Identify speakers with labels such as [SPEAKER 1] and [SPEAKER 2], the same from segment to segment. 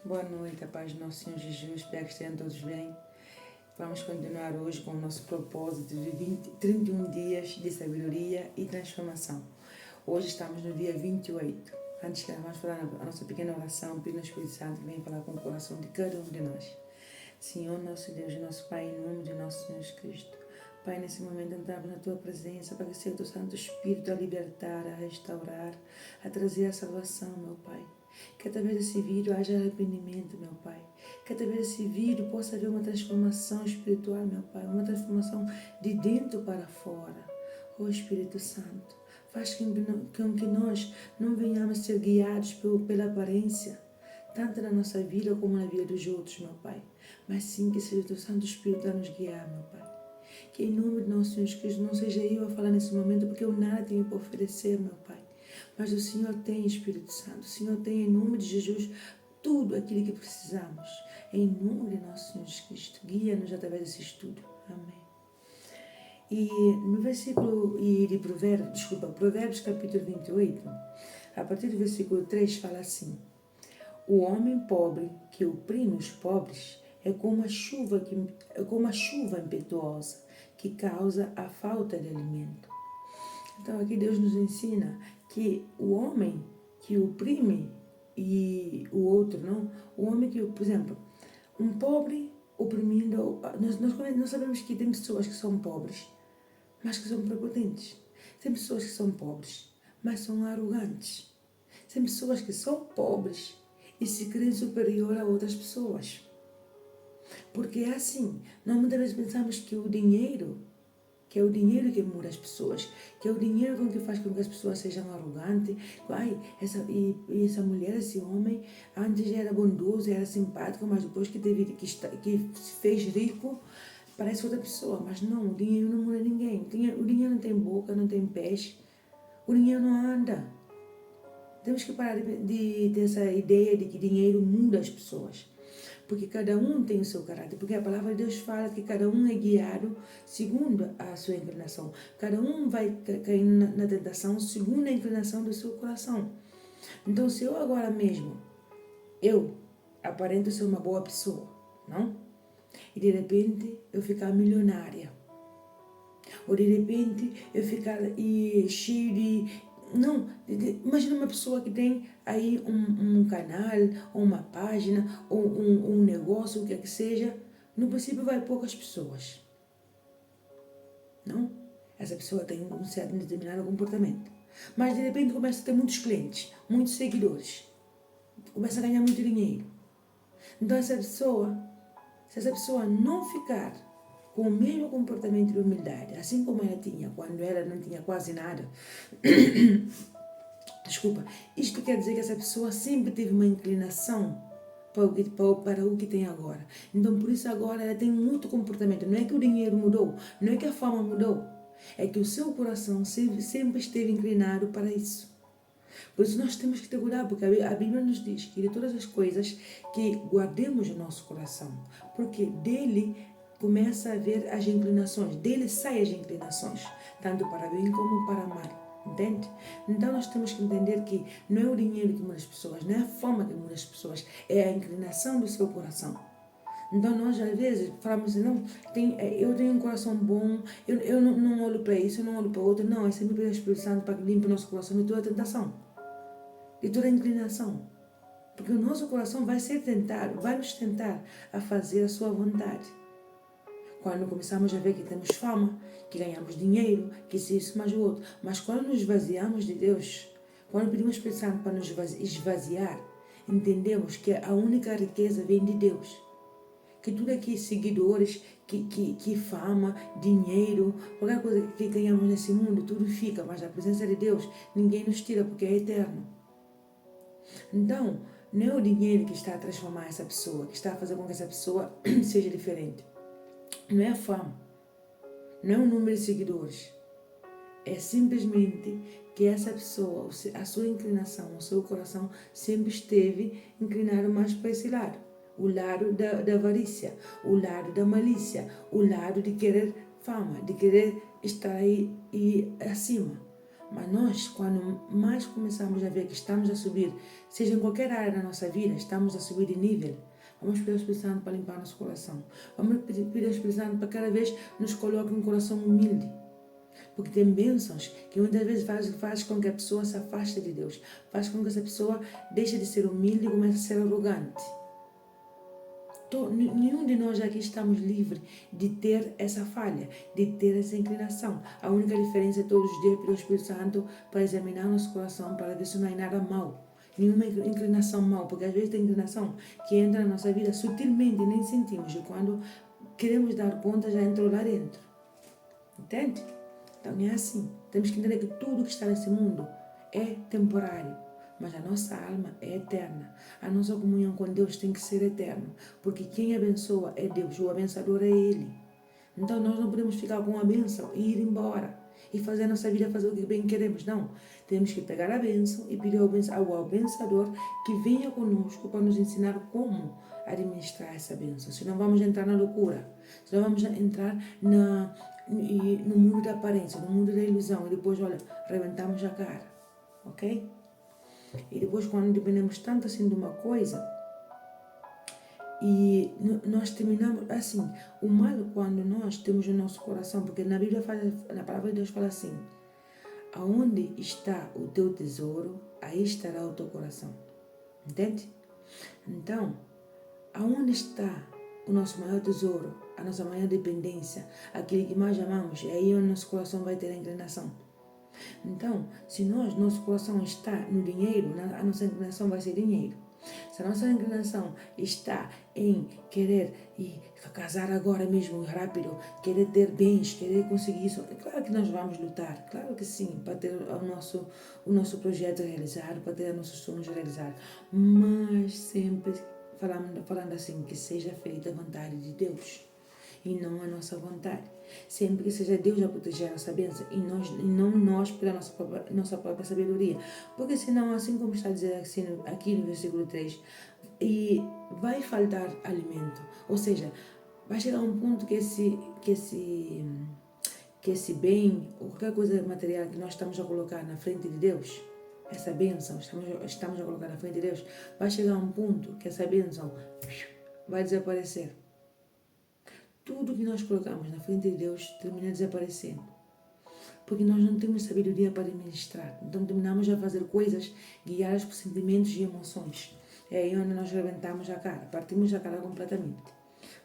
[SPEAKER 1] Boa noite, a paz do nosso Senhor Jesus, espero que estejam todos bem. Vamos continuar hoje com o nosso propósito de 31 dias de sabedoria e transformação. Hoje estamos no dia 28. Antes que vamos falar a nossa pequena oração, pedindo ao Espírito Santo que venha falar com o coração de cada um de nós. Senhor, nosso Deus e nosso Pai, em nome de nosso Senhor Jesus Cristo. Pai, nesse momento entramos na Tua presença para que seja o Teu Santo Espírito a libertar, a restaurar, a trazer a salvação, meu Pai. Que através desse vídeo haja arrependimento, meu Pai. Que através desse vídeo possa haver uma transformação espiritual, meu Pai. Uma transformação de dentro para fora. Oh Espírito Santo, faz com que nós não venhamos ser guiados pela aparência, tanto na nossa vida como na vida dos outros, meu Pai. Mas sim que seja o Teu Santo Espírito a nos guiar, meu Pai. Que em nome de nosso Senhor Jesus Cristo não seja eu a falar nesse momento, porque eu nada tenho para oferecer, meu Pai. Mas o Senhor tem, Espírito Santo. O Senhor tem, em nome de Jesus, tudo aquilo que precisamos. Em nome de nosso Senhor Jesus Cristo. Guia-nos através desse estudo. Amém. E no versículo de Provérbios capítulo 28, a partir do versículo 3, fala assim: o homem pobre que oprime os pobres é como a chuva impetuosa que causa a falta de alimento. Então aqui Deus nos ensina que o homem que oprime e o outro não, o homem que, por exemplo, um pobre oprimindo, nós sabemos que tem pessoas que são pobres, mas que são prepotentes. Tem pessoas que são pobres, mas são arrogantes. Tem pessoas que são pobres e se creem superior a outras pessoas. Porque é assim, nós muitas vezes pensamos que é o dinheiro que muda as pessoas, que é o dinheiro que faz com que as pessoas sejam arrogantes. Essa mulher, esse homem, antes era bondoso, era simpático, mas depois que se fez rico, parece outra pessoa. Mas não, o dinheiro não muda ninguém. O dinheiro não tem boca, não tem pés, o dinheiro não anda. Temos que parar de ter essa ideia de que dinheiro muda as pessoas. Porque cada um tem o seu caráter. Porque a palavra de Deus fala que cada um é guiado segundo a sua inclinação. Cada um vai cair na tentação segundo a inclinação do seu coração. Então, se eu agora mesmo, eu aparento ser uma boa pessoa, não? E de repente eu ficar milionária. Ou de repente eu ficar cheio de... Não, imagina uma pessoa que tem aí um canal, ou uma página, ou um negócio, o que é que seja. No princípio vai poucas pessoas. Não? Essa pessoa tem um certo determinado comportamento. Mas de repente começa a ter muitos clientes, muitos seguidores. Começa a ganhar muito dinheiro. Então se essa pessoa não ficar com o mesmo comportamento de humildade, assim como ela tinha quando ela não tinha quase nada, desculpa, isto quer dizer que essa pessoa sempre teve uma inclinação para o que tem agora. Então, por isso agora ela tem um outro comportamento. Não é que o dinheiro mudou, não é que a fama mudou, é que o seu coração sempre esteve inclinado para isso. Por isso nós temos que ter cuidado, porque a Bíblia nos diz que de todas as coisas que guardemos no nosso coração, porque dele começa a haver as inclinações, dele saem as inclinações, tanto para bem como para mal, entende? Então nós temos que entender que não é o dinheiro que muda as pessoas, não é a fama que muda as pessoas, é a inclinação do seu coração. Então nós às vezes falamos assim, não, eu tenho um coração bom, eu não olho para isso, eu não olho para outro, não, é sempre o Espírito Santo para que limpe o nosso coração de toda a tentação, de toda a inclinação. Porque o nosso coração vai ser tentado, vai nos tentar a fazer a sua vontade. Quando começamos a ver que temos fama, que ganhamos dinheiro, que isso mais o outro. Mas quando nos esvaziamos de Deus, quando pedimos ao Espírito Santo para nos esvaziar, entendemos que a única riqueza vem de Deus. Que tudo aqui, seguidores, que fama, dinheiro, qualquer coisa que ganhamos nesse mundo, tudo fica. Mas a presença de Deus, ninguém nos tira porque é eterno. Então, não é o dinheiro que está a transformar essa pessoa, que está a fazer com que essa pessoa seja diferente. Não é a fama, não é o número de seguidores. É simplesmente que essa pessoa, a sua inclinação, o seu coração sempre esteve inclinado mais para esse lado. O lado da avarícia, o lado da malícia, o lado de querer fama, de querer estar aí acima. Mas nós, quando mais começamos a ver que estamos a subir, seja em qualquer área da nossa vida, estamos a subir de nível, vamos pedir ao Espírito Santo para limpar nosso coração. Vamos pedir ao Espírito Santo para cada vez nos coloque um coração humilde. Porque tem bênçãos que muitas vezes faz com que a pessoa se afaste de Deus. Faz com que essa pessoa deixe de ser humilde e comece a ser arrogante. Nenhum de nós aqui estamos livres de ter essa falha, de ter essa inclinação. A única diferença é todos os dias pedir ao Espírito Santo para examinar nosso coração, para ver se não há nada mal. Nenhuma inclinação mal, porque às vezes tem inclinação que entra na nossa vida sutilmente, nem sentimos. E quando queremos dar conta, já entrou lá dentro. Entende? Então é assim. Temos que entender que tudo que está nesse mundo é temporário. Mas a nossa alma é eterna. A nossa comunhão com Deus tem que ser eterna. Porque quem abençoa é Deus, o abençoador é Ele. Então nós não podemos ficar com a bênção e ir embora. E fazer a nossa vida fazer o que bem queremos. Não. Temos que pegar a bênção e pedir ao abençoador que venha conosco para nos ensinar como administrar essa bênção. Senão vamos entrar na loucura. Senão vamos entrar no mundo da aparência, no mundo da ilusão. E depois, olha, arrebentamos a cara. Ok? E depois, quando dependemos tanto assim de uma coisa, e nós terminamos assim, o mal quando nós temos o nosso coração, porque na Bíblia na palavra de Deus fala assim: aonde está o teu tesouro, aí estará o teu coração. Entende? Então, aonde está o nosso maior tesouro, a nossa maior dependência, aquilo que mais amamos, é aí onde nosso coração vai ter a inclinação. Então, se nosso coração está no dinheiro, a nossa inclinação vai ser dinheiro. Se a nossa inclinação está em querer casar agora mesmo, rápido, querer ter bens, querer conseguir isso, é claro que nós vamos lutar, claro que sim, para ter o nosso projeto realizado, para ter nossos sonhos realizados, mas sempre falando assim, que seja feita a vontade de Deus e não a nossa vontade. Sempre que seja Deus a proteger a nossa bênção e não nós pela nossa própria sabedoria. Porque senão, assim como está a dizer aqui no versículo 3, e vai faltar alimento. Ou seja, vai chegar um ponto que esse bem, ou qualquer coisa material que nós estamos a colocar na frente de Deus, essa bênção, estamos a colocar na frente de Deus, vai chegar um ponto que essa bênção vai desaparecer. Tudo que nós colocamos na frente de Deus termina desaparecendo. Porque nós não temos sabedoria para administrar. Então terminamos a fazer coisas guiadas por sentimentos e emoções. É aí onde nós rebentamos a cara, partimos a cara completamente.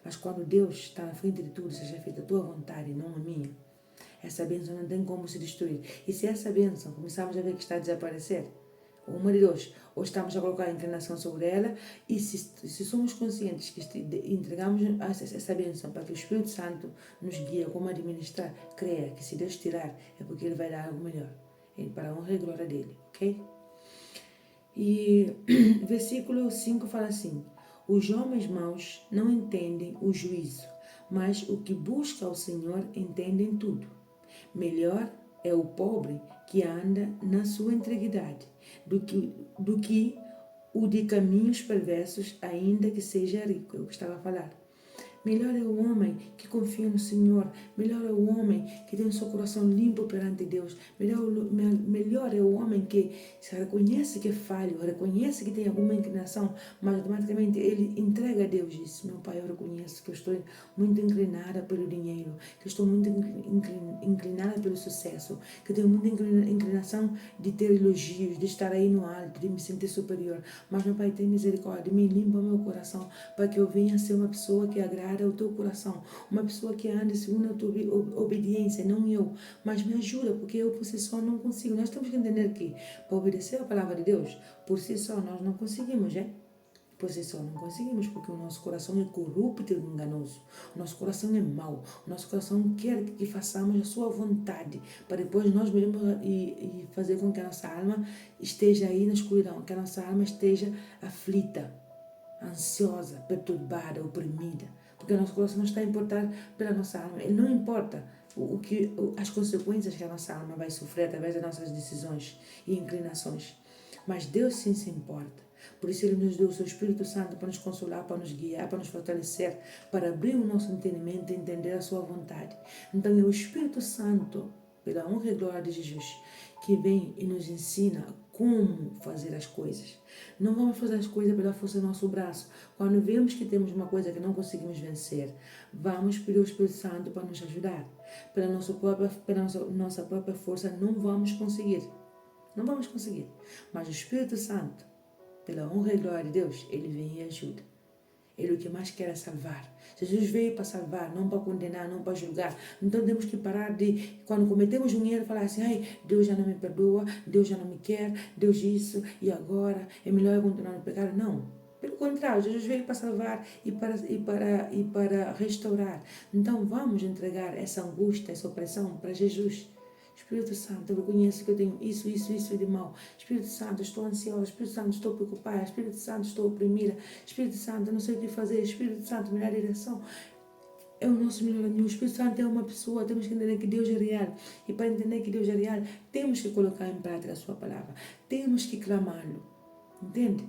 [SPEAKER 1] Mas quando Deus está na frente de tudo, seja feita a tua vontade e não a minha, essa bênção não tem como se destruir. E se essa bênção começarmos a ver que está a desaparecer, uma de dois, ou estamos a colocar a inclinação sobre ela, e se somos conscientes que entregamos essa bênção para que o Espírito Santo nos guie como administrar, creia que se Deus tirar é porque Ele vai dar algo melhor, para a honra e glória dEle, ok? E versículo 5 fala assim: os homens maus não entendem o juízo, mas o que busca o Senhor entendem tudo. Melhor é o pobre que anda na sua integridade do que o de caminhos perversos, ainda que seja rico. É o que estava a falar. Melhor é o homem que confia no Senhor. Melhor é o homem que tem o seu coração limpo perante Deus. Melhor é o homem que se reconhece que é falho, reconhece que tem alguma inclinação, mas automaticamente ele entrega a Deus e diz: meu Pai, eu reconheço que eu estou muito inclinada pelo dinheiro, que eu estou muito inclinada pelo sucesso, que eu tenho muita inclinação de ter elogios, de estar aí no alto, de me sentir superior. Mas, meu Pai, tem misericórdia, me limpa o meu coração para que eu venha a ser uma pessoa que agrada ao teu coração, uma pessoa que ande segundo a tua obediência, não eu, mas me ajuda, porque eu por si só não consigo. Nós temos que entender que para obedecer a palavra de Deus, por si só nós não conseguimos, Por si só não conseguimos, porque o nosso coração é corrupto e enganoso, o nosso coração é mau, o nosso coração quer que façamos a sua vontade, para depois nós mesmos e fazer com que a nossa alma esteja aí na escuridão, que a nossa alma esteja aflita, ansiosa, perturbada, oprimida, porque o nosso coração não está a importar pela nossa alma. Ele não importa as consequências que a nossa alma vai sofrer através das nossas decisões e inclinações. Mas Deus sim se importa. Por isso Ele nos deu o seu Espírito Santo para nos consolar, para nos guiar, para nos fortalecer, para abrir o nosso entendimento e entender a sua vontade. Então é o Espírito Santo, pela honra e glória de Jesus, que vem e nos ensina como fazer as coisas. Não vamos fazer as coisas pela força do nosso braço. Quando vemos que temos uma coisa que não conseguimos vencer, vamos pedir ao Espírito Santo para nos ajudar. Pela nossa própria força não vamos conseguir. Não vamos conseguir. Mas o Espírito Santo, pela honra e glória de Deus, ele vem e ajuda. Ele o que mais quer é salvar. Jesus veio para salvar, não para condenar, não para julgar. Então temos que parar de, quando cometemos um erro, falar assim, ai, Deus já não me perdoa, Deus já não me quer, Deus isso, e agora é melhor eu continuar no pecado. Não. Pelo contrário, Jesus veio para salvar e para restaurar. Então vamos entregar essa angústia, essa opressão para Jesus. Espírito Santo, eu reconheço que eu tenho isso de mal. Espírito Santo, estou ansiosa. Espírito Santo, estou preocupada. Espírito Santo, estou oprimida. Espírito Santo, eu não sei o que fazer. Espírito Santo, me dá direção. É o nosso melhor amigo. O Espírito Santo é uma pessoa. Temos que entender que Deus é real. E para entender que Deus é real, temos que colocar em prática a sua palavra. Temos que clamá-lo. Entende?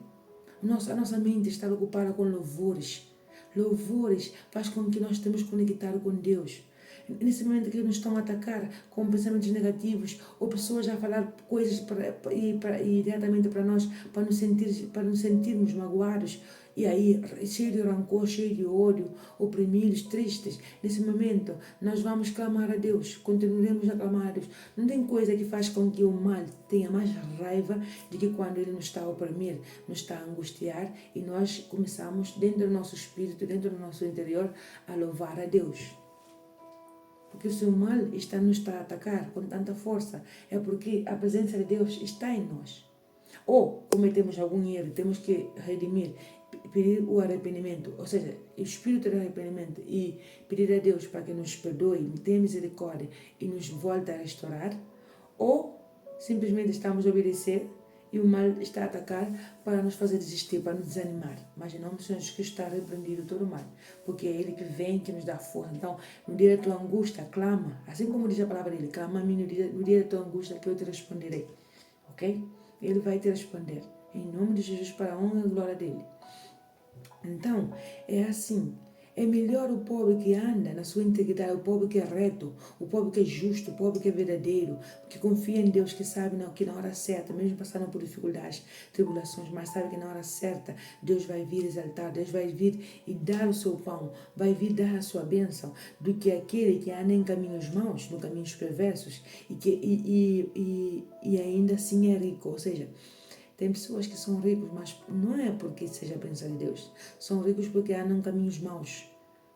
[SPEAKER 1] A nossa mente está ocupada com louvores. Louvores faz com que nós estejamos conectados com Deus. Nesse momento que nos estão a atacar com pensamentos negativos ou pessoas a falar coisas diretamente para nós, para nos sentirmos magoados e aí cheio de rancor, cheio de ódio, oprimidos, tristes. Nesse momento nós vamos clamar a Deus, continuaremos a clamar a Deus. Não tem coisa que faz com que o mal tenha mais raiva do que quando ele nos está a oprimir, nos está a angustiar e nós começamos dentro do nosso espírito, dentro do nosso interior a louvar a Deus. Porque se o mal nos está a atacar com tanta força, é porque a presença de Deus está em nós. Ou cometemos algum erro, temos que redimir, pedir o arrependimento, ou seja, o espírito de arrependimento e pedir a Deus para que nos perdoe, tenha misericórdia e nos volte a restaurar. Ou simplesmente estamos a obedecer e o mal está a atacar para nos fazer desistir, para nos desanimar. Mas em nome de Jesus Cristo está repreendido todo o mal, porque é Ele que vem, que nos dá força. Então, no dia da tua angústia, clama, assim como diz a palavra dele, clama a mim no dia da tua angústia que eu te responderei, ok? Ele vai te responder, em nome de Jesus, para a honra e glória dele. Então, é assim. É melhor o pobre que anda na sua integridade, o pobre que é reto, o pobre que é justo, o pobre que é verdadeiro, que confia em Deus, que sabe que na hora certa, mesmo passando por dificuldades, tribulações, mas sabe que na hora certa Deus vai vir exaltar, Deus vai vir e dar o seu pão, vai vir dar a sua bênção, do que aquele que anda em caminhos maus, no caminhos perversos, e ainda assim é rico, ou seja, tem pessoas que são ricos, mas não é porque seja a bênção de Deus. São ricos porque andam caminhos maus,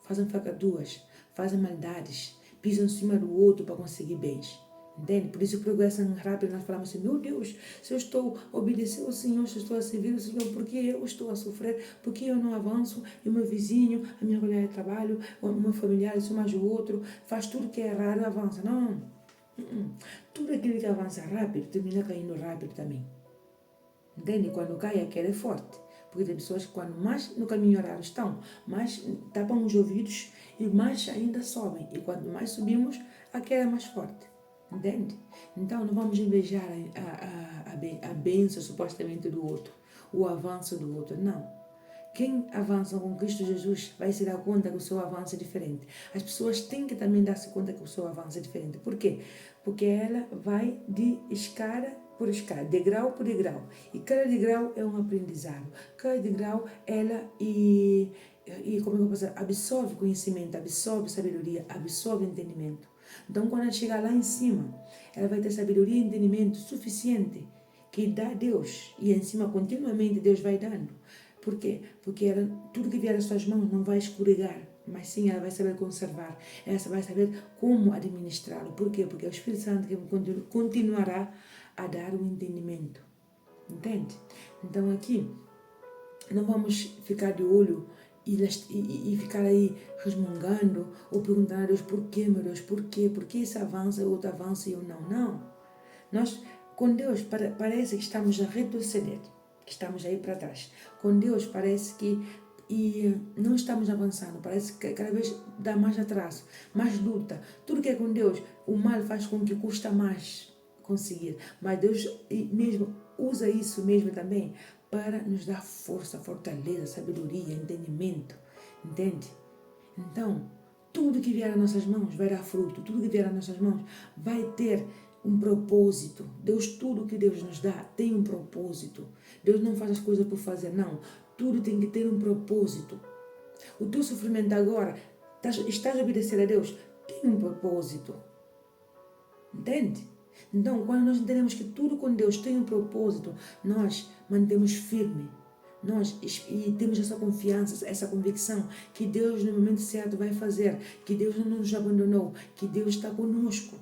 [SPEAKER 1] fazem falcatruas, fazem maldades, pisam em cima do outro para conseguir bens. Entende? Por isso progressam rápido. Nós falamos assim, meu Deus, se eu estou a obedecer ao Senhor, se eu estou a servir o Senhor, por que eu estou a sofrer? Por que eu não avanço? E o meu vizinho, a minha colega de trabalho, o meu familiar, isso mais o outro, faz tudo que é errado, avança. Não. Tudo aquilo que avança rápido, termina caindo rápido também. Entende? Quando cai, a queda é forte. Porque tem pessoas que quando mais no caminho errado estão, mais tapam os ouvidos e mais ainda sobem. E quanto mais subimos, a queda é mais forte. Entende? Então não vamos invejar a bênção supostamente do outro, o avanço do outro. Não. Quem avança com Cristo Jesus vai se dar conta que o seu avanço é diferente. As pessoas têm que também dar-se conta que o seu avanço é diferente. Por quê? Porque ela vai de escada por escada, degrau por degrau. E cada degrau é um aprendizado. Cada degrau, ela como é que eu posso dizer? Absorve conhecimento, absorve sabedoria, absorve entendimento. Então, quando ela chegar lá em cima, ela vai ter sabedoria e entendimento suficiente que dá a Deus. E em cima, continuamente, Deus vai dando. Por quê? Porque tudo que vier às suas mãos não vai escorregar, mas sim ela vai saber conservar, ela vai saber como administrá-lo. Por quê? Porque é o Espírito Santo que continuará a dar o entendimento. Entende? Então aqui, não vamos ficar de olho e ficar aí resmungando ou perguntando a Deus, por quê, meu Deus, por quê? Por que esse avança, o outro avança e eu não? Não. Nós, com Deus, parece que estamos a retroceder, que estamos aí para trás. Com Deus parece que não estamos avançando, parece que cada vez dá mais atraso, mais luta. Tudo que é com Deus, o mal faz com que custa mais conseguir. Mas Deus mesmo usa isso mesmo também para nos dar força, fortaleza, sabedoria, entendimento. Entende? Então, tudo que vier às nossas mãos vai dar fruto, tudo que vier às nossas mãos vai ter um propósito. Deus, tudo que Deus nos dá tem um propósito. Deus não faz as coisas por fazer, não. Tudo tem que ter um propósito. O teu sofrimento agora, estás a obedecer a Deus, tem um propósito. Entende? Então, quando nós entendemos que tudo com Deus tem um propósito, nós mantemos firme. E temos essa confiança, essa convicção que Deus no momento certo vai fazer, que Deus não nos abandonou, que Deus está conosco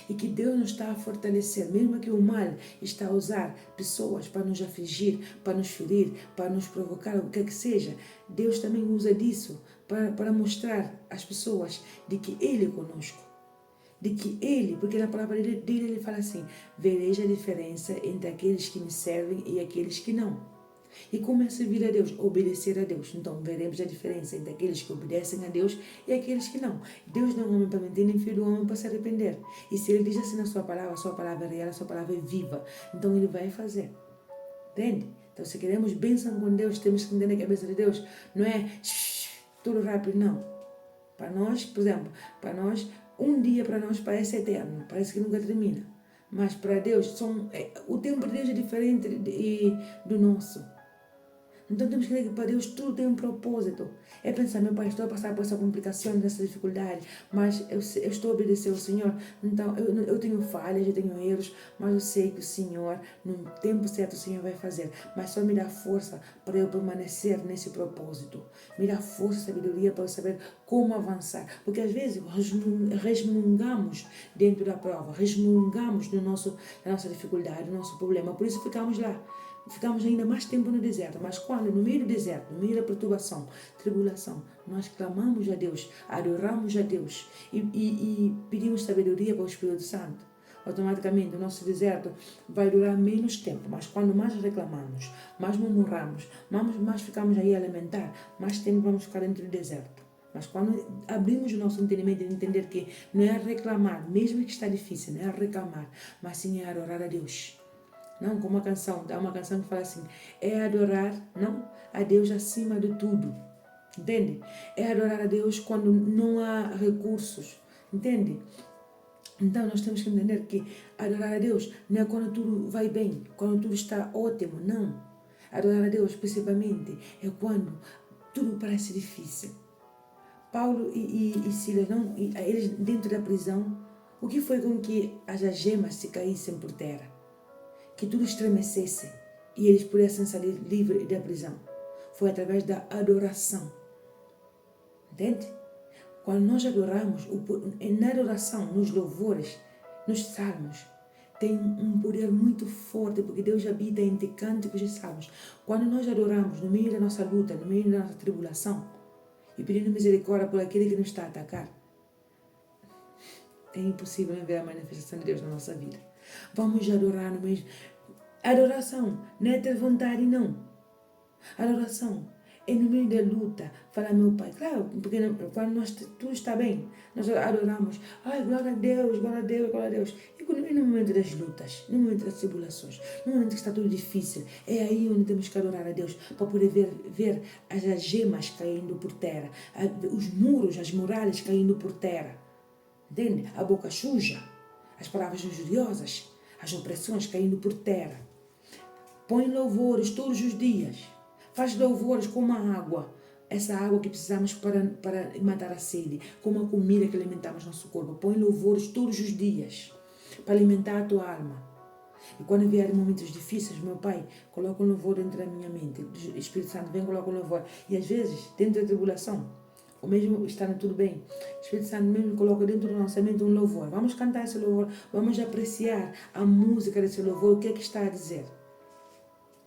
[SPEAKER 1] e que Deus nos está a fortalecer, mesmo que o mal está a usar pessoas para nos afligir, para nos ferir, para nos provocar, o que seja. Deus também usa disso para mostrar às pessoas de que Ele é conosco. De que Ele, porque na palavra dele ele fala assim, vereis a diferença entre aqueles que me servem e aqueles que não. E como é servir a Deus? Obedecer a Deus. Então veremos a diferença entre aqueles que obedecem a Deus e aqueles que não. Deus não é um homem para mentir, nem filho do homem para se arrepender. E se Ele diz assim na sua palavra é real, a sua palavra é viva. Então Ele vai fazer. Entende? Então se queremos bênção com Deus, temos que entender que a bênção de Deus não é tudo rápido, não. Para nós, por exemplo, um dia para nós parece eterno, parece que nunca termina. Mas para Deus, o tempo de Deus é diferente do nosso. Então temos que entender que para Deus tudo tem um propósito. É pensar, meu Pai, estou a passar por essa complicação, nessa dificuldade, mas eu estou a obedecer ao Senhor. Então eu tenho falhas, eu tenho erros, mas eu sei que o Senhor, no tempo certo, o Senhor vai fazer. Mas só me dá força para eu permanecer nesse propósito. Me dá força e sabedoria para eu saber como avançar. Porque às vezes resmungamos dentro da prova, resmungamos na nossa dificuldade, no nosso problema. Por isso ficamos lá. Ficamos ainda mais tempo no deserto, mas quando no meio do deserto, no meio da perturbação, tribulação, nós clamamos a Deus, adoramos a Deus e pedimos sabedoria para o Espírito Santo, automaticamente o nosso deserto vai durar menos tempo, mas quando mais reclamamos, mais murmuramos, mais ficamos aí a lamentar, mais tempo vamos ficar dentro do deserto. Mas quando abrimos o nosso entendimento de entender que não é reclamar, mesmo que está difícil, não é reclamar, mas sim é adorar a Deus. Não, como uma canção, dá uma canção que fala assim, é adorar, não, a Deus acima de tudo, entende? É adorar a Deus quando não há recursos, entende? Então nós temos que entender que adorar a Deus não é quando tudo vai bem, quando tudo está ótimo, não. Adorar a Deus principalmente é quando tudo parece difícil. Paulo e Silas, não, eles dentro da prisão, o que foi com que as algemas se caíssem por terra? Que tudo estremecesse e eles pudessem sair livres da prisão. Foi através da adoração. Entende? Quando nós adoramos, na adoração, nos louvores, nos salmos, tem um poder muito forte, porque Deus habita entre cânticos e salmos. Quando nós adoramos no meio da nossa luta, no meio da nossa tribulação, e pedindo misericórdia por aquele que nos está a atacar, é impossível não ver a manifestação de Deus na nossa vida. Vamos adorar no meio. Adoração não é ter vontade, não. Adoração é no meio da luta. Falar, meu Pai, claro, porque quando tudo está bem, nós adoramos. Ai, glória a Deus, glória a Deus, glória a Deus. E no momento das lutas, no momento das tribulações, no momento que está tudo difícil, é aí onde temos que adorar a Deus, para poder ver as algemas caindo por terra, os muros, as muralhas caindo por terra. Entende? A boca suja, as palavras injuriosas, as opressões caindo por terra. Põe louvores todos os dias. Faz louvores como a água. Essa água que precisamos para matar a sede. Como a comida que alimentamos nosso corpo. Põe louvores todos os dias. Para alimentar a tua alma. E quando vier momentos difíceis, meu Pai, coloca um louvor dentro da minha mente. O Espírito Santo vem, coloca um louvor. E às vezes, dentro da tribulação, ou mesmo estando tudo bem, o Espírito Santo mesmo coloca dentro da nossa mente um louvor. Vamos cantar esse louvor, vamos apreciar a música desse louvor, o que é que está a dizer.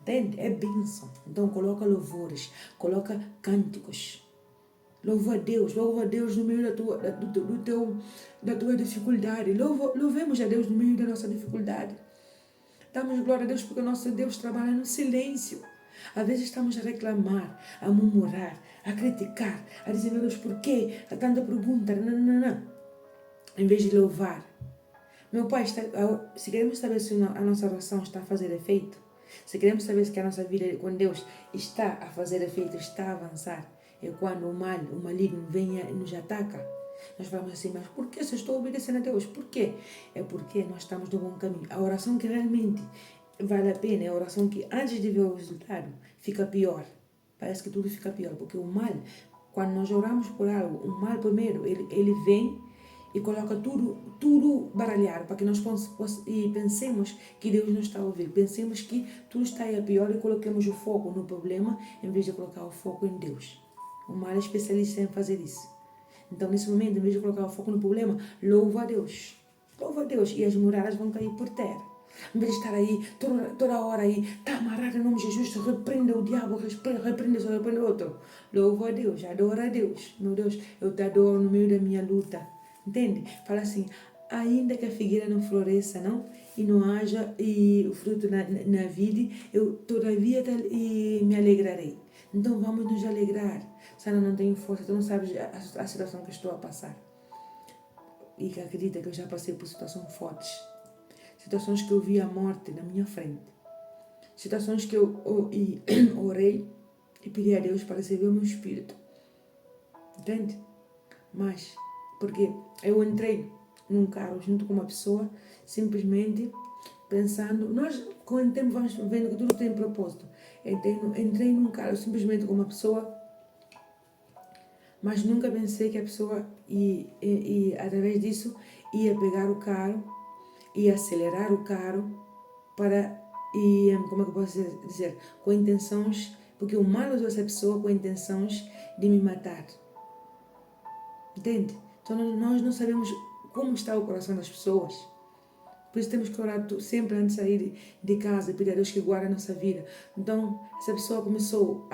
[SPEAKER 1] Entende? É bênção. Então coloca louvores, coloca cânticos. Louva a Deus no meio da tua dificuldade. Louvemos a Deus no meio da nossa dificuldade. Damos glória a Deus porque o nosso Deus trabalha no silêncio. Às vezes estamos a reclamar, a murmurar, a criticar, a dizer, meu Deus, por quê? Há tanta pergunta, não. Em vez de louvar. Meu Pai, se queremos saber se a nossa oração está a fazer efeito, se queremos saber se a nossa vida com Deus está a fazer efeito, está a avançar, é quando o maligno vem e nos ataca. Nós falamos assim, mas por que se eu estou obedecendo a Deus? Por quê? É porque nós estamos no bom caminho. A oração que realmente vale a pena é a oração que antes de ver o resultado fica pior. Parece que tudo fica pior, porque o mal, quando nós oramos por algo, o mal primeiro, ele vem e coloca tudo baralhado para que nós e pensemos que Deus não está a ouvir. Pensemos que tudo está aí a pior e coloquemos o foco no problema em vez de colocar o foco em Deus. O mal é especialista em fazer isso. Então, nesse momento, em vez de colocar o foco no problema, louva a Deus. Louva a Deus e as muralhas vão cair por terra. Em vez de estar aí, toda hora aí, está amarrado em nome de Jesus, repreenda o diabo, repreende o outro. Louva a Deus, adora a Deus. Meu Deus, eu te adoro no meio da minha luta. Entende? Fala assim, ainda que a figueira não floresça, não? E não haja o fruto na vide, eu todavia me alegrarei. Então vamos nos alegrar. Sara, não tenho força, tu não sabes a situação que estou a passar. E que acredita que eu já passei por situações fortes. Situações que eu vi a morte na minha frente. Situações que eu orei e pedi a Deus para receber o meu espírito. Entende? Mas, porque eu entrei num carro junto com uma pessoa, simplesmente pensando, nós com o tempo vamos vendo que tudo tem propósito. Entrei num carro simplesmente com uma pessoa, mas nunca pensei que a pessoa, através disso, ia pegar o carro, ia acelerar o carro para, como é que eu posso dizer, com intenções, porque o mal usou essa pessoa com intenções de me matar. Entende? Então nós não sabemos como está o coração das pessoas. Por isso temos que orar sempre antes de sair de casa e pedir a Deus que guarde a nossa vida. Então, essa pessoa começou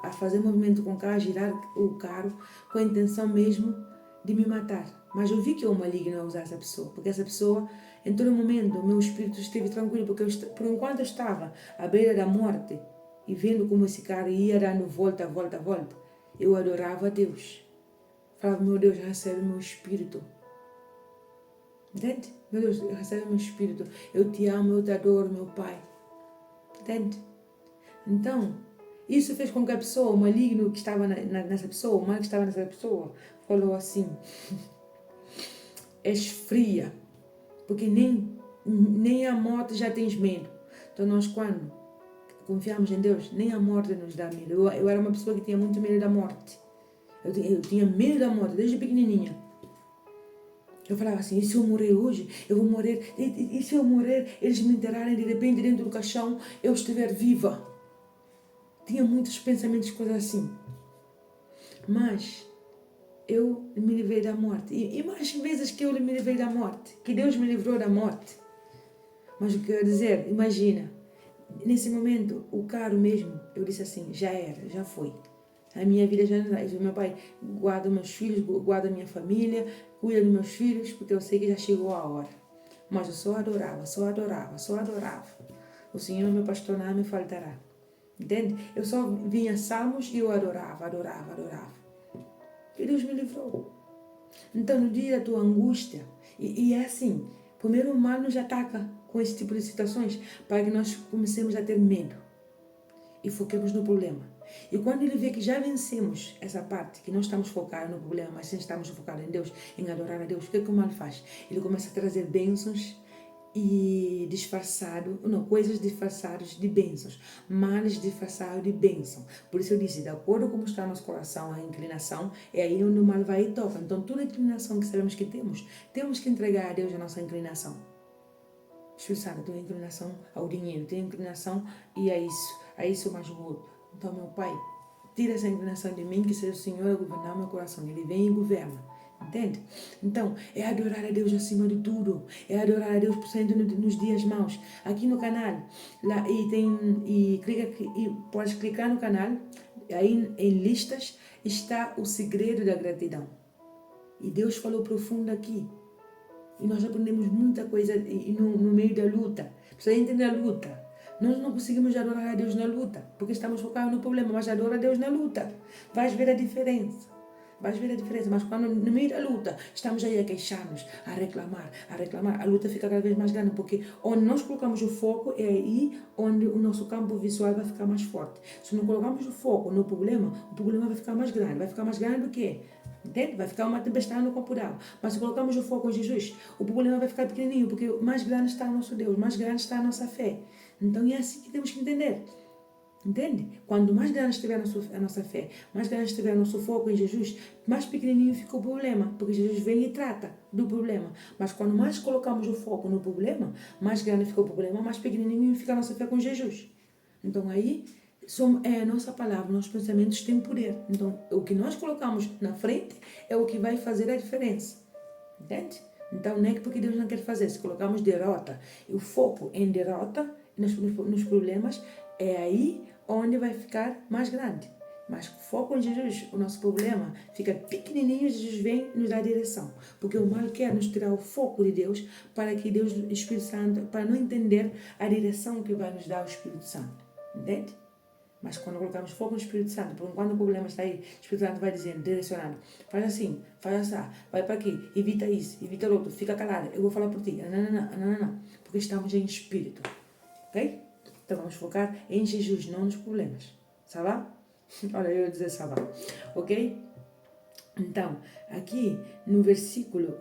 [SPEAKER 1] a fazer movimento com o carro, a girar o carro, com a intenção mesmo de me matar. Mas eu vi que o maligno ia usar essa pessoa, porque essa pessoa, em todo momento, o meu espírito esteve tranquilo, porque por enquanto eu estava à beira da morte e vendo como esse carro ia dando volta, eu adorava a Deus. Falava, meu Deus, recebe meu espírito. Entende? Meu Deus, recebe meu espírito. Eu te amo, eu te adoro, meu Pai. Entende? Então, isso fez com que a pessoa, o maligno que estava nessa pessoa, o mal que estava nessa pessoa, falou assim, és fria, porque nem a morte já tens medo. Então nós quando confiamos em Deus, nem a morte nos dá medo. Eu era uma pessoa que tinha muito medo da morte. Eu tinha medo da morte, desde pequenininha. Eu falava assim, e se eu morrer hoje? Eu vou morrer. E se eu morrer, eles me enterrarem de repente dentro do caixão, eu estiver viva? Tinha muitos pensamentos, coisas assim. Mas eu me livrei da morte. E mais vezes que eu me livrei da morte. Que Deus me livrou da morte. Mas o que eu quero dizer, imagina. Nesse momento, o carro mesmo, eu disse assim, já era, já foi. A minha vida já não dá. Meu pai guarda meus filhos, guarda minha família, cuida dos meus filhos, porque eu sei que já chegou a hora. Mas eu só adorava. O Senhor, meu pastor, nada me faltará. Entende? Eu só vinha salmos e eu adorava. E Deus me livrou. Então, no dia da tua angústia, e é assim, primeiro o mal nos ataca com esse tipo de situações, para que nós comecemos a ter medo e foquemos no problema. E quando ele vê que já vencemos essa parte, que não estamos focados no problema, mas sim estamos focados em Deus, em adorar a Deus, o que o mal faz? Ele começa a trazer bênçãos e coisas disfarçadas de bênçãos, males disfarçados de bênção. Por isso eu disse, de acordo com como está nosso coração, a inclinação, é aí onde o mal vai e toca. Então toda a inclinação que sabemos que temos que entregar a Deus a nossa inclinação. Espírito Santo, tenho inclinação ao dinheiro, tenho inclinação e a isso mais o outro. Então, meu Pai, tira essa inclinação de mim, que seja o Senhor a governar o meu coração. Ele vem e governa. Entende? Então, é adorar a Deus acima de tudo. É adorar a Deus principalmente nos dias maus. Aqui no canal, lá, podes clicar no canal, aí em listas está o segredo da gratidão. E Deus falou profundo aqui. E nós aprendemos muita coisa no meio da luta. Precisa entender a luta. Nós não conseguimos adorar a Deus na luta, porque estamos focados no problema, mas adora a Deus na luta. Vais ver a diferença. Mas quando no meio da luta estamos aí a queixar-nos, a reclamar, a luta fica cada vez mais grande, porque onde nós colocamos o foco é aí onde o nosso campo visual vai ficar mais forte. Se não colocamos o foco no problema, o problema vai ficar mais grande. Vai ficar mais grande do que? Entende? Vai ficar uma tempestade no copo d'água. Mas se colocamos o foco em Jesus, o problema vai ficar pequenininho, porque mais grande está o nosso Deus, mais grande está a nossa fé. Então é assim que temos que entender. Entende? Quando mais grande estiver a nossa fé, mais grande estiver o nosso foco em Jesus, mais pequenininho fica o problema, porque Jesus vem e trata do problema. Mas quando mais colocamos o foco no problema, mais grande fica o problema, mais pequenininho fica a nossa fé com Jesus. Então aí é a nossa palavra, nossos pensamentos têm poder. Então o que nós colocamos na frente é o que vai fazer a diferença. Entende? Então não é porque Deus não quer fazer. Se colocamos derrota e o foco em derrota, nos problemas, é aí onde vai ficar mais grande. Mas foco em Jesus, o nosso problema fica pequenininho, Jesus vem nos dar direção. Porque o mal quer nos tirar o foco de Deus para que Deus, o Espírito Santo, para não entender a direção que vai nos dar o Espírito Santo. Entende? Mas quando colocamos foco no Espírito Santo, porque quando o problema está aí, o Espírito Santo vai dizendo, direcionando, faz assim, faz assim, vai para aqui, evita isso, evita o outro, fica calada, eu vou falar por ti, não, porque estamos em Espírito, ok? Então vamos focar em Jesus, não nos problemas, sabe? Olha, eu ia dizer sabe, ok? Então, aqui no versículo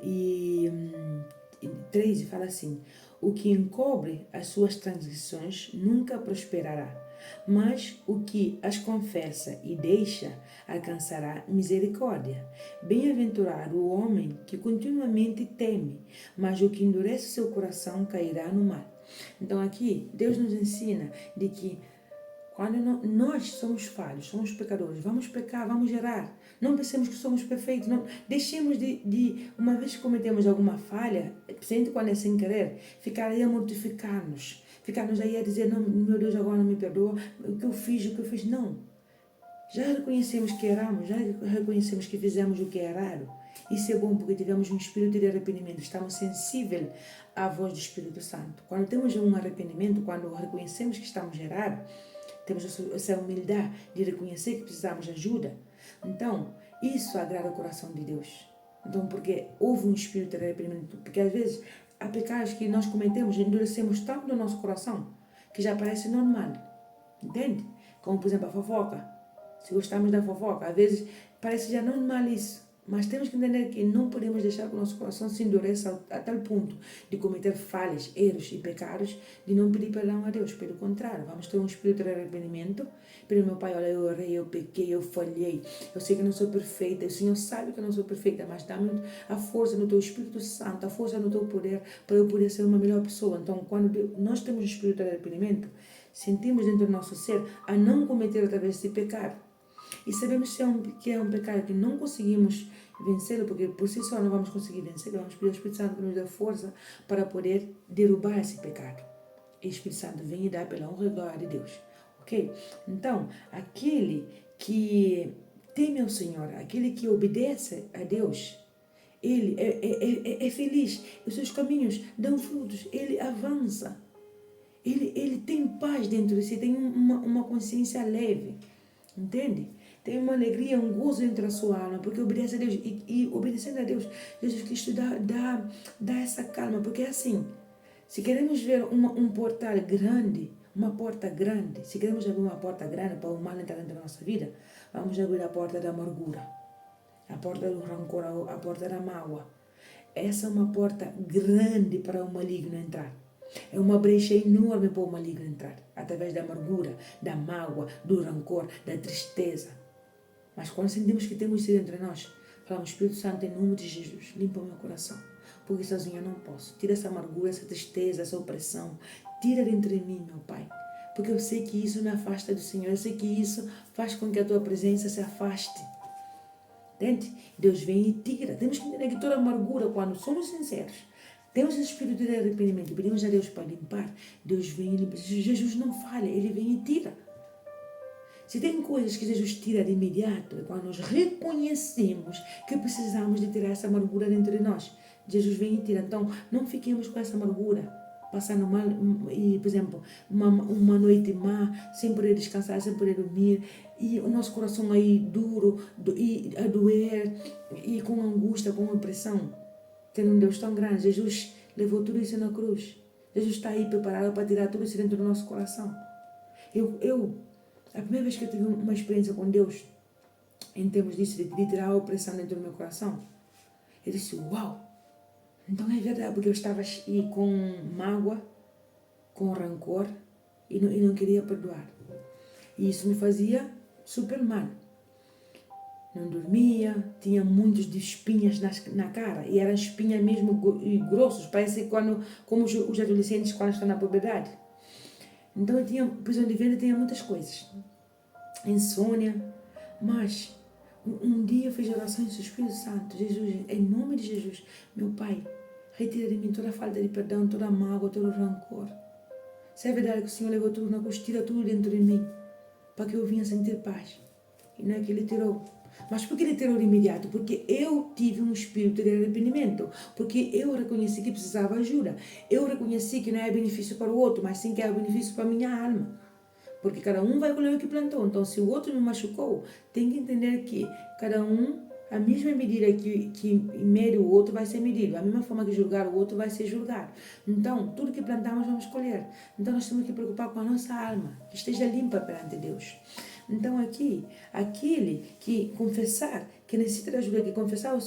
[SPEAKER 1] 13 fala assim, o que encobre as suas transgressões nunca prosperará, mas o que as confessa e deixa alcançará misericórdia. Bem-aventurado o homem que continuamente teme, mas o que endurece seu coração cairá no mal. Então aqui Deus nos ensina de que quando nós somos falhos, somos pecadores, vamos pecar, vamos errar. Não pensemos que somos perfeitos. Não, deixemos uma vez que cometemos alguma falha, sempre quando é sem querer, ficar aí a mortificar-nos. Ficar-nos aí a dizer, não, meu Deus, agora não me perdoa, o que eu fiz. Não. Já reconhecemos que erramos, já reconhecemos que fizemos o que é errado. Isso é bom porque tivemos um espírito de arrependimento, estamos sensíveis à voz do Espírito Santo. Quando temos um arrependimento, quando reconhecemos que estamos errados, temos essa humildade de reconhecer que precisamos de ajuda. Então, isso agrada o coração de Deus. Então, porque houve um espírito de arrependimento. Porque às vezes há pecados que nós cometemos e endurecemos tanto no nosso coração que já parece normal. Entende? Como, por exemplo, a fofoca. Se gostamos da fofoca, às vezes parece já normal isso. Mas temos que entender que não podemos deixar que o nosso coração se endureça a tal ponto de cometer falhas, erros e pecados, de não pedir perdão a Deus. Pelo contrário, vamos ter um espírito de arrependimento. Pelo meu Pai, olha, eu errei, eu pequei, eu falhei. Eu sei que não sou perfeita, o Senhor sabe que eu não sou perfeita, mas dá-me a força no Teu Espírito Santo, a força no Teu poder, para eu poder ser uma melhor pessoa. Então, quando nós temos um espírito de arrependimento, sentimos dentro do nosso ser a não cometer outra vez esse pecado. E sabemos que é um pecado que não conseguimos vencê-lo, porque por si só não vamos conseguir vencê-lo. Vamos pedir ao Espírito Santo que nos dê força para poder derrubar esse pecado. E o Espírito Santo vem e dá pela honra e glória de Deus. Ok? Então, aquele que teme ao Senhor, aquele que obedece a Deus, ele é feliz. Os seus caminhos dão frutos. Ele avança. Ele tem paz dentro de si, tem uma consciência leve. Entende? Tem uma alegria, um gozo dentro da sua alma, porque obedece a Deus. E obedecendo a Deus, Jesus Cristo dá essa calma, porque é assim, se queremos ver um portal grande, uma porta grande, se queremos abrir uma porta grande para o mal entrar dentro da nossa vida, vamos abrir a porta da amargura, a porta do rancor, a porta da mágoa. Essa é uma porta grande para o maligno entrar. É uma brecha enorme para o maligno entrar, através da amargura, da mágoa, do rancor, da tristeza. Mas quando sentimos que temos isso dentro de nós, falamos, Espírito Santo, em nome de Jesus, limpa o meu coração, porque sozinho eu não posso. Tira essa amargura, essa tristeza, essa opressão, tira dentro de mim, meu Pai, porque eu sei que isso me afasta do Senhor, eu sei que isso faz com que a Tua presença se afaste. Entende? Deus vem e tira. Temos que entender que toda amargura, quando somos sinceros, temos esse espírito de arrependimento, pedimos a Deus para limpar, Deus vem e limpa. Jesus não falha, Ele vem e tira. Se tem coisas que Jesus tira de imediato, é quando nós reconhecemos que precisamos de tirar essa amargura dentro de nós. Jesus vem e tira. Então, não fiquemos com essa amargura, passando mal, e, por exemplo, uma noite má, sem poder descansar, sem poder dormir, e o nosso coração aí duro, e a doer, e com angústia, com opressão. Tendo um Deus tão grande, Jesus levou tudo isso na cruz. Jesus está aí preparado para tirar tudo isso dentro do nosso coração. A primeira vez que eu tive uma experiência com Deus em termos disso, de tirar a opressão dentro do meu coração. Eu disse, uau, então é verdade, porque eu estava com mágoa, com rancor, e não queria perdoar. E isso me fazia super mal. Não dormia, tinha muitos de espinhas na cara, e eram espinhas mesmo grossos, parece como os adolescentes quando estão na puberdade. Então eu tinha prisão de ventre, tinha muitas coisas. Insônia, mas um dia eu fiz oração e disse, Espírito Santo, Jesus, em nome de Jesus, meu Pai, retira de mim toda a falta de perdão, toda a mágoa, todo o rancor. Se é verdade que o Senhor levou tudo na cruz, tira tudo dentro de mim, para que eu vinha sentir paz. E não é que Ele tirou. Mas por que Ele tirou de imediato? Porque eu tive um espírito de arrependimento. Porque eu reconheci que precisava ajuda. Eu reconheci que não é benefício para o outro, mas sim que é benefício para a minha alma. Porque cada um vai colher o que plantou. Então, se o outro me machucou, tem que entender que cada um, a mesma medida que mede o outro vai ser medido. A mesma forma que julgar o outro vai ser julgado. Então, tudo que plantamos vamos colher. Então, nós temos que preocupar com a nossa alma, que esteja limpa perante Deus. Então, aqui, aquele que confessar, que necessita de ajuda, que confessar o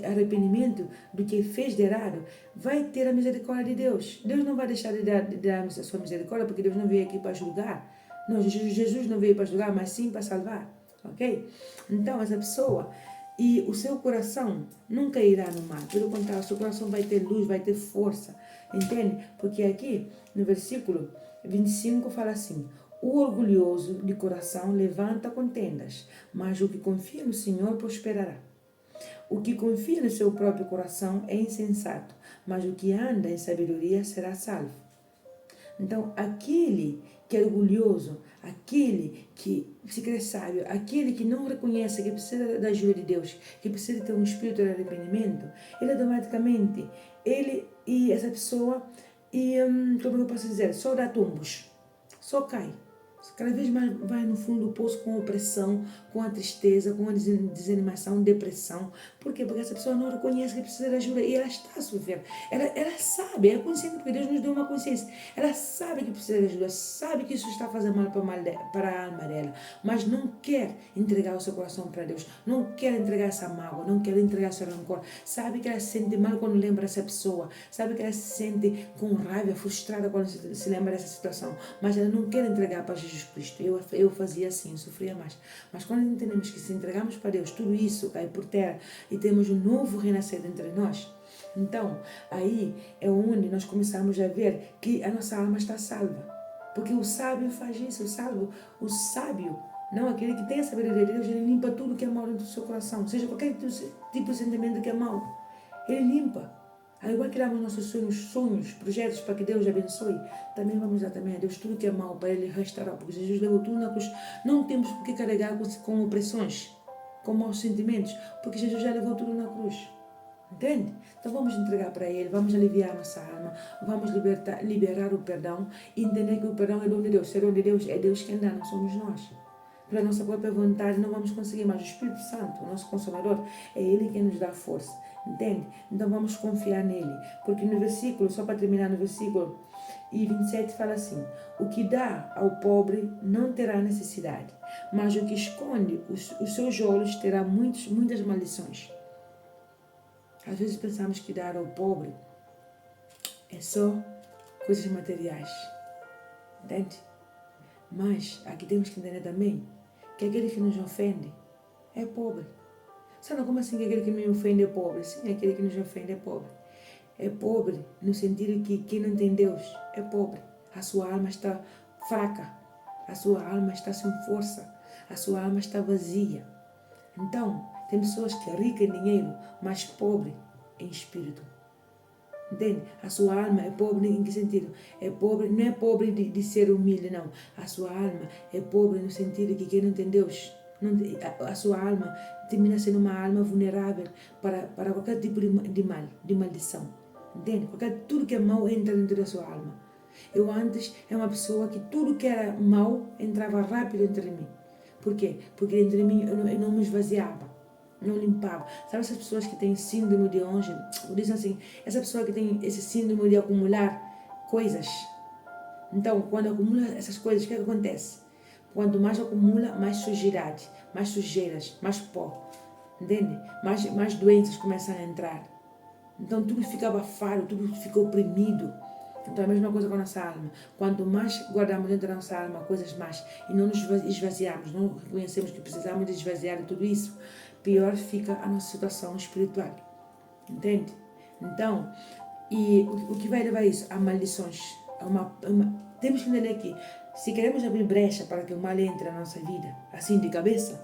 [SPEAKER 1] arrependimento do que fez de errado, vai ter a misericórdia de Deus. Deus não vai deixar de dar a sua misericórdia, porque Deus não veio aqui para julgar. Não, Jesus não veio para julgar, mas sim para salvar, ok? Então, essa pessoa, e o seu coração nunca irá no mal. Pelo contrário, o seu coração vai ter luz, vai ter força, entende? Porque aqui, no versículo 25, fala assim, o orgulhoso de coração levanta contendas, mas o que confia no Senhor prosperará. O que confia no seu próprio coração é insensato, mas o que anda em sabedoria será salvo. Então, aquele que é orgulhoso, aquele que se crê sábio, aquele que não reconhece que precisa da ajuda de Deus, que precisa ter um espírito de arrependimento, ele automaticamente, ele e essa pessoa, como eu posso dizer, só dá tombos, só cai. Cada vez mais vai no fundo do poço com a opressão, com a tristeza, com a desanimação, depressão. Por quê? Porque essa pessoa não reconhece que precisa de ajuda e ela está a sofrer. Ela sabe, é consciente, porque Deus nos deu uma consciência. Ela sabe que precisa de ajuda, sabe que isso está fazendo mal para a alma dela, mas não quer entregar o seu coração para Deus, não quer entregar essa mágoa, não quer entregar seu rancor. Sabe que ela se sente mal quando lembra essa pessoa, sabe que ela se sente com raiva, frustrada quando se lembra dessa situação, mas ela não quer entregar para Jesus Cristo. Eu fazia assim, eu sofria mais. Mas quando entendemos que se entregamos para Deus, tudo isso cai por terra e temos um novo renascer entre nós, então aí é onde nós começamos a ver que a nossa alma está salva. Porque o sábio faz isso, o sábio, não aquele que tem a sabedoria de Deus, ele limpa tudo que é mal dentro do seu coração, seja qualquer tipo de sentimento que é mal, ele limpa. Ao igual que damos nossos sonhos, projetos para que Deus abençoe, também vamos dar também a Deus tudo que é mal para Ele restaurar, porque Jesus levou tudo na cruz. Não temos por que carregar com opressões, com maus sentimentos, porque Jesus já levou tudo na cruz. Entende? Então vamos entregar para Ele, vamos aliviar nossa alma, vamos liberar o perdão e entender que o perdão é dom de Deus. Ser dom de Deus é Deus quem dá, não somos nós. Pela nossa própria vontade não vamos conseguir, mas o Espírito Santo, o nosso Consolador, é Ele quem nos dá força, entende? Então vamos confiar nele, porque no versículo, só para terminar no versículo 27 fala assim, o que dá ao pobre não terá necessidade, mas o que esconde os seus olhos terá muitas maldições. Às vezes pensamos que dar ao pobre é só coisas materiais, entende? Mas aqui temos que entender também que aquele que nos ofende é pobre. Sabe como assim que aquele que me ofende é pobre? Sim, aquele que nos ofende é pobre. É pobre no sentido que quem não tem Deus é pobre. A sua alma está fraca, a sua alma está sem força, a sua alma está vazia. Então, tem pessoas que é rica em dinheiro, mas pobre em espírito. Entende? A sua alma é pobre em que sentido? É pobre, não é pobre de ser humilde, não. A sua alma é pobre no sentido que quem não tem Deus, a sua alma termina sendo uma alma vulnerável para qualquer tipo de mal, de maldição. Entende? Tudo que é mau entra dentro da sua alma. Eu antes era uma pessoa que tudo que era mau entrava rápido dentro de mim. Por quê? Porque dentro de mim eu não me esvaziava. Não limpava. Sabe essas pessoas que têm síndrome de Ângelo? Dizem assim, essa pessoa que tem esse síndrome de acumular coisas. Então, quando acumula essas coisas, o que acontece? Quanto mais acumula, mais sujidade. mais sujeiras, mais pó, entende? Mais doenças começam a entrar. Então tudo fica abafado, tudo fica oprimido. Então é a mesma coisa com a nossa alma. Quanto mais guardamos dentro da nossa alma coisas más e não nos esvaziamos, não reconhecemos que precisamos de esvaziar de tudo isso, pior fica a nossa situação espiritual. Entende? Então, e o que vai levar a isso? A maldições. Temos que entender que se queremos abrir brecha para que o mal entre na nossa vida, assim de cabeça,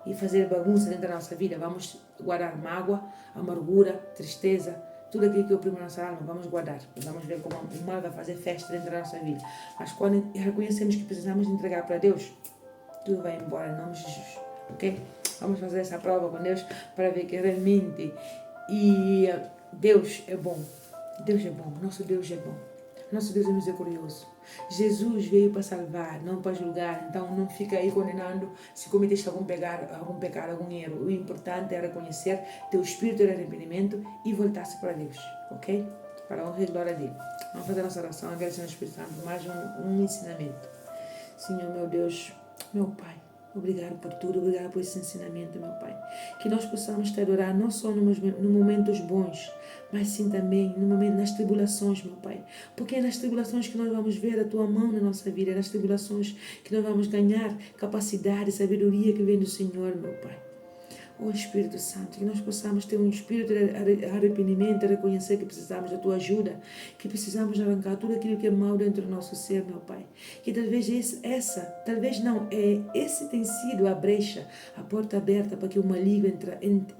[SPEAKER 1] e fazer bagunça dentro da nossa vida, vamos guardar mágoa, amargura, tristeza, tudo aquilo que oprime a nossa alma, vamos guardar. Vamos ver como o mal vai fazer festa dentro da nossa vida. Mas quando reconhecemos que precisamos entregar para Deus, tudo vai embora em nome de Jesus. Ok? Vamos fazer essa prova com Deus para ver que realmente Deus é bom. Deus é bom. Nosso Deus é bom. Nosso Deus é misericordioso. Jesus veio para salvar, não para julgar. Então não fica aí condenando se cometeste algum pecado, algum erro. O importante é reconhecer teu espírito de arrependimento e voltar-se para Deus. Ok? Para a honra e glória dele. Vamos fazer nossa oração, agradecendo ao Espírito Santo. Mais um ensinamento. Senhor, meu Deus, meu Pai. Obrigado por tudo, obrigado por esse ensinamento, meu Pai. Que nós possamos te adorar não só nos momentos bons, mas sim também no momento nas tribulações, meu Pai. Porque é nas tribulações que nós vamos ver a Tua mão na nossa vida, é nas tribulações que nós vamos ganhar capacidade, sabedoria que vem do Senhor, meu Pai. Oh Espírito Santo, que nós possamos ter um espírito de arrependimento, de reconhecer que precisamos da Tua ajuda, que precisamos arrancar tudo aquilo que é mal dentro do nosso ser, meu Pai. Que talvez esse tem sido a brecha, a porta aberta para que o maligno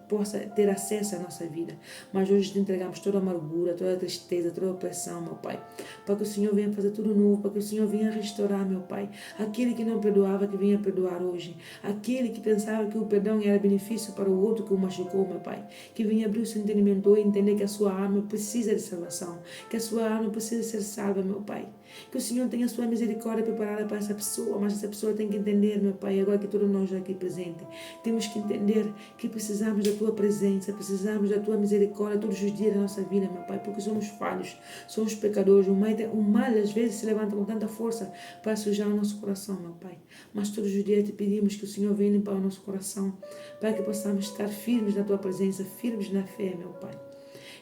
[SPEAKER 1] possa ter acesso à nossa vida. Mas hoje te entregamos toda a amargura, toda a tristeza, toda a opressão, meu Pai. Para que o Senhor venha fazer tudo novo, para que o Senhor venha restaurar, meu Pai. Aquele que não perdoava, que venha perdoar hoje. Aquele que pensava que o perdão era benefício para o outro que o machucou, meu Pai. Que venha abrir o seu entendimento e entender que a sua alma precisa de salvação. Que a sua alma precisa ser salva, meu Pai. Que o Senhor tenha a sua misericórdia preparada para essa pessoa, mas essa pessoa tem que entender, meu Pai, agora que todos nós aqui presentes, temos que entender que precisamos da Tua presença, precisamos da Tua misericórdia todos os dias da nossa vida, meu Pai, porque somos falhos, somos pecadores. O mal às vezes se levanta com tanta força para sujar o nosso coração, meu Pai. Mas todos os dias te pedimos que o Senhor venha limpar o nosso coração, para que possamos estar firmes na Tua presença, firmes na fé, meu Pai.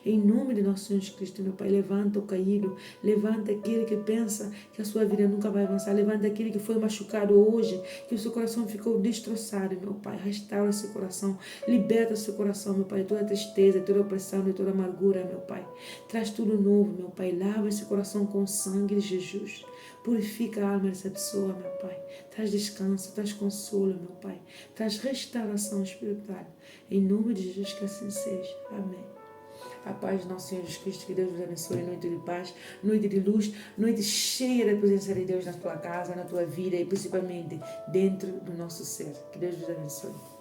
[SPEAKER 1] Em nome de nosso Senhor Jesus Cristo, meu Pai, levanta o caído, levanta aquele que pensa que a sua vida nunca vai avançar, levanta aquele que foi machucado hoje, que o seu coração ficou destroçado, meu Pai, restaura seu coração, liberta seu coração, meu Pai, de toda tristeza, de toda opressão, de toda amargura, meu Pai, traz tudo novo, meu Pai, lava esse coração com o sangue de Jesus, purifica a alma dessa pessoa, meu Pai, traz descanso, traz consolo, meu Pai, traz restauração espiritual, em nome de Jesus que assim seja, amém. A paz do nosso Senhor Jesus Cristo, que Deus vos abençoe, noite de paz, noite de luz, noite cheia da presença de Deus na tua casa, na tua vida e principalmente dentro do nosso ser. Que Deus vos abençoe.